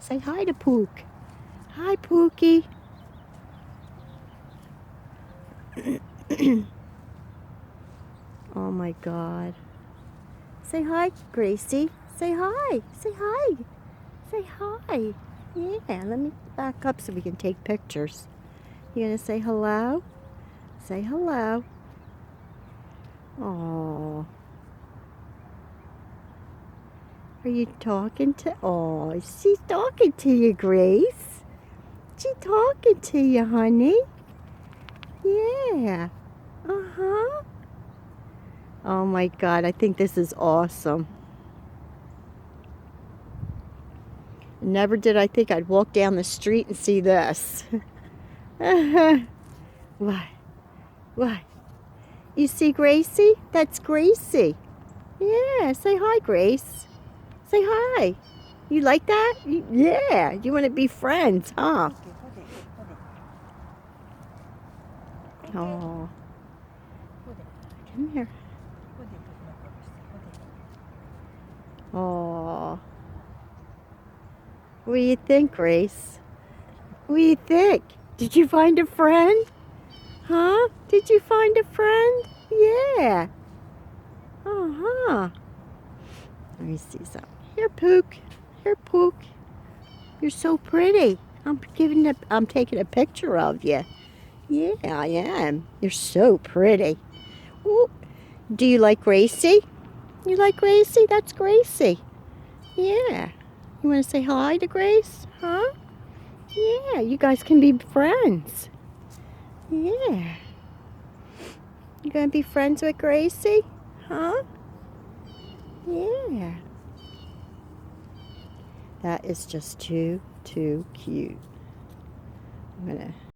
Say hi to Pook. Hi, Pookie. Oh my God. Say hi, Gracie. Say hi. Say hi. Say hi. Yeah, let me back up so we can take pictures. You gonna say hello? Say hello. Oh. Are you talking to? Oh, she's talking to you, Grace. She's talking to you, honey. Yeah. Uh-huh. Oh my God, I think this is awesome. Never did I think I'd walk down the street and see this. What? What? You see Gracie? That's Gracie. Yeah, say hi, Grace. Say hi. You like that? Yeah, you want to be friends, huh? Oh. Come here. Oh. What do you think, Grace? What do you think? Did you find a friend? Huh? Did you find a friend? Yeah. Uh-huh. Let me see something. Here, Pook. Here, Pook. You're so pretty. I'm taking a picture of you. Yeah, I am. You're so pretty. Ooh. Do you like Gracie? You like Gracie? That's Gracie. Yeah. You want to say hi to Grace? Huh? Yeah, you guys can be friends. Yeah. You gonna be friends with Gracie? Huh? Yeah. That is just too cute. I'm gonna